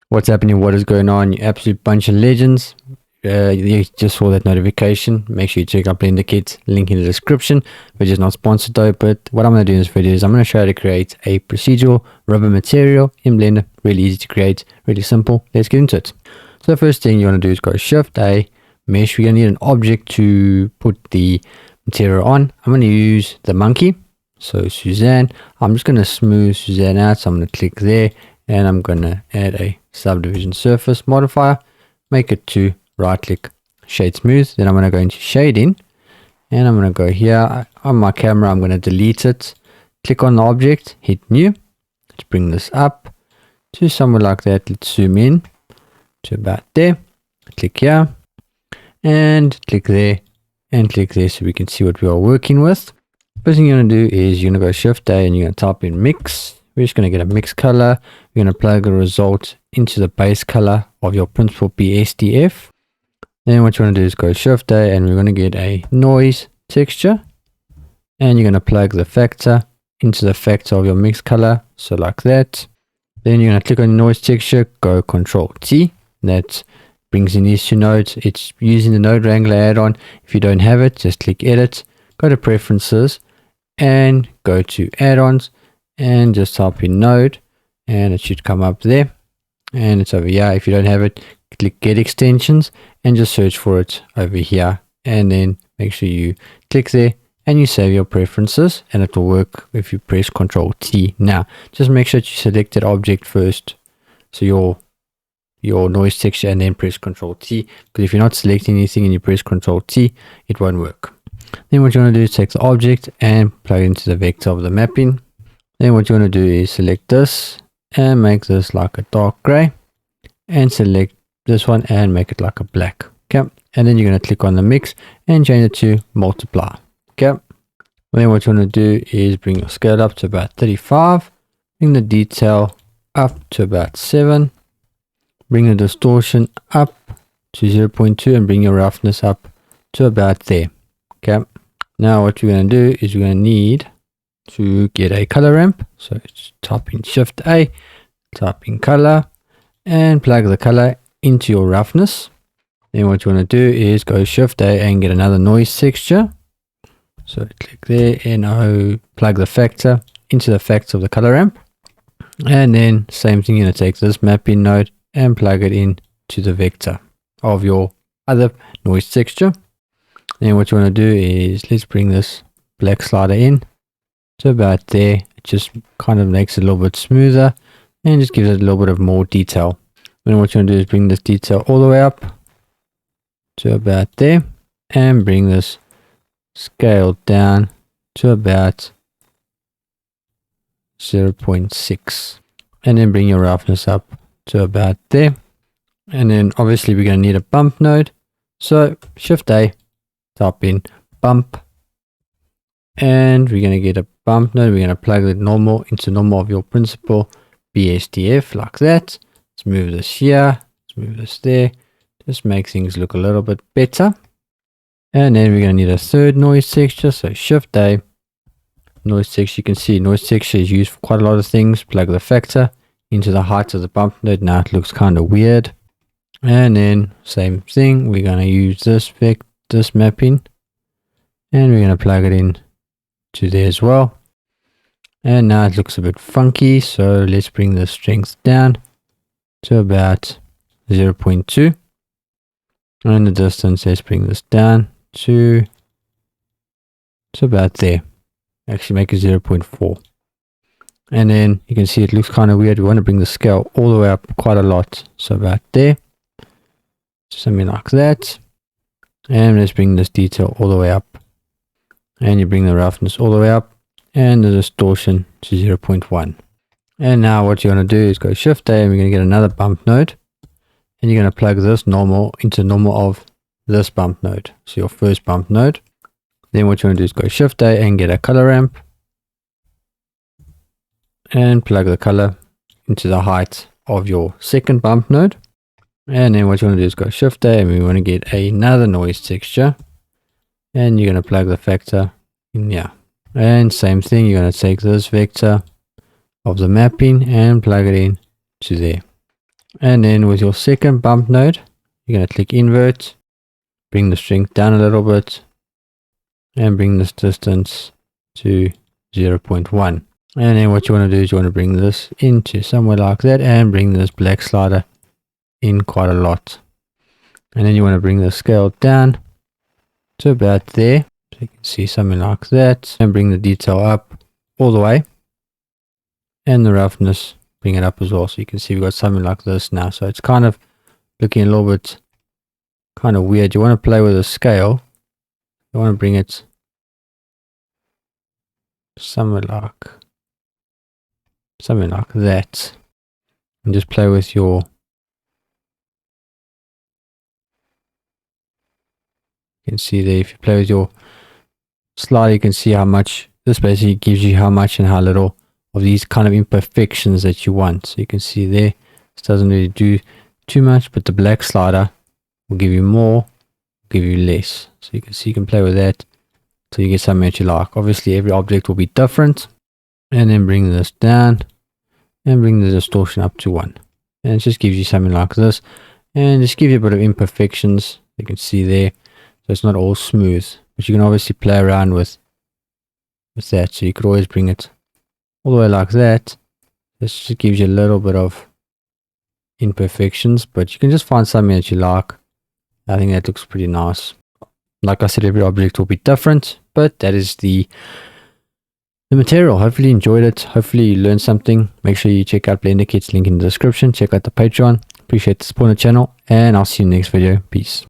What's happening? What is going on? You absolute bunch of legends. You just saw that notification. Make sure you check out Blender Kit, link in the description, which is not sponsored though. But what I'm going to do in this video is I'm going to show you how to create a procedural rubber material in Blender. Really easy to create, really simple. Let's get into it. So the first thing you want to do is go Shift A, Mesh. We're going to need an object to put the material on. I'm going to use the monkey. So Suzanne, I'm just going to smooth Suzanne out. So I'm going to click there and I'm going to add a subdivision surface modifier, make it to right click shade smooth. Then I'm going to go into shading and I'm going to go here on my camera. I'm going to delete it, click on the object, hit new. Let's bring this up to somewhere like that. Let's zoom in to about there, click here and click there and click there so we can see what we are working with. First thing you're going to do is you're going to go Shift A and you're going to type in mix. We're just going to get a mix color. We're going to plug the result into the base color of your principal BSDF. Then what you want to do is go Shift A and we're going to get a noise texture. And you're going to plug the factor into the factor of your mix color. So like that. Then you're going to click on noise texture, go Control T. That brings in these two nodes. It's using the Node Wrangler add-on. If you don't have it, just click Edit, go to Preferences and go to Add-ons. And just type in node and it should come up there and it's over here. If you don't have it, click get extensions and just search for it over here and then make sure you click there and you save your preferences and it will work if you press Ctrl T. Now just make sure that you select that object first, so your noise texture, and then press Ctrl T, because if you're not selecting anything and you press Ctrl T, it won't work. Then what you want to do is take the object and plug it into the vector of the mapping. Then what you want to do is select this and make this like a dark gray and select this one and make it like a black. Okay. And then you're going to click on the mix and change it to multiply. Okay. Then what you want to do is bring your scale up to about 35, bring the detail up to about 7, bring the distortion up to 0.2 and bring your roughness up to about there. Okay. Now what you're going to do is you're going to need to get a color ramp. So it's type in Shift A, type in color and plug the color into your roughness. Then what you want to do is go Shift A and get another noise texture. So click there and plug the factor into the factor of the color ramp. And then same thing, you're going to take this mapping node and plug it in to the vector of your other noise texture. Then what you want to do is let's bring this black slider in to about there. It just kind of makes it a little bit smoother and just gives it a little bit of more detail. Then what you want to do is bring this detail all the way up to about there and bring this scale down to about 0.6 and then bring your roughness up to about there. And then obviously we're going to need a bump node. So Shift A, type in bump and we're going to get a bump node. We're going to plug the normal into normal of your principal BSDF like that. Let's move this here, let's move this there, just make things look a little bit better. And then we're going to need a third noise texture. So Shift A, noise texture. You can see noise texture is used for quite a lot of things. Plug the factor into the height of the bump node. Now it looks kind of weird. And then same thing, we're going to use this mapping and we're going to plug it in to there as well. And now it looks a bit funky, so let's bring the strength down to about 0.2 and the distance, let's bring this down to about there. Actually make it 0.4. And then you can see it looks kind of weird. We want to bring the scale all the way up quite a lot, so about there, something like that. And let's bring this detail all the way up and you bring the roughness all the way up and the distortion to 0.1. And now what you're going to do is go Shift A and we're going to get another bump node and you're going to plug this normal into normal of this bump node. So your first bump node. Then what you want to do is go Shift A and get a color ramp and plug the color into the height of your second bump node. And then what you want to do is go Shift A and we want to get another noise texture and you're going to plug the factor in here. And same thing, you're going to take this vector of the mapping and plug it in to there. And then with your second bump node, you're going to click invert, bring the strength down a little bit, and bring this distance to 0.1. And then what you want to do is you want to bring this into somewhere like that and bring this black slider in quite a lot. And then you want to bring the scale down to about there. So you can see something like that. And bring the detail up all the way. And the roughness, bring it up as well. So you can see we've got something like this now. So it's kind of looking a little bit kind of weird. You want to play with the scale. You want to bring it somewhere like that. And just play with your, you can see there, if you play with your slider, you can see how much, this basically gives you how much and how little of these kind of imperfections that you want. So you can see there, this doesn't really do too much, but the black slider will give you more, give you less. So you can see you can play with that till you get something that you like. Obviously every object will be different. And then bring this down and bring the distortion up to 1. And it just gives you something like this. And just give you a bit of imperfections. You can see there. So it's not all smooth. But you can obviously play around with that. So you could always bring it all the way like that. This just gives you a little bit of imperfections. But you can just find something that you like. I think that looks pretty nice. Like I said, every object will be different. But that is the material. Hopefully you enjoyed it. Hopefully you learned something. Make sure you check out Blender Kits, link in the description. Check out the Patreon. Appreciate the support on the channel, and I'll see you in the next video. Peace.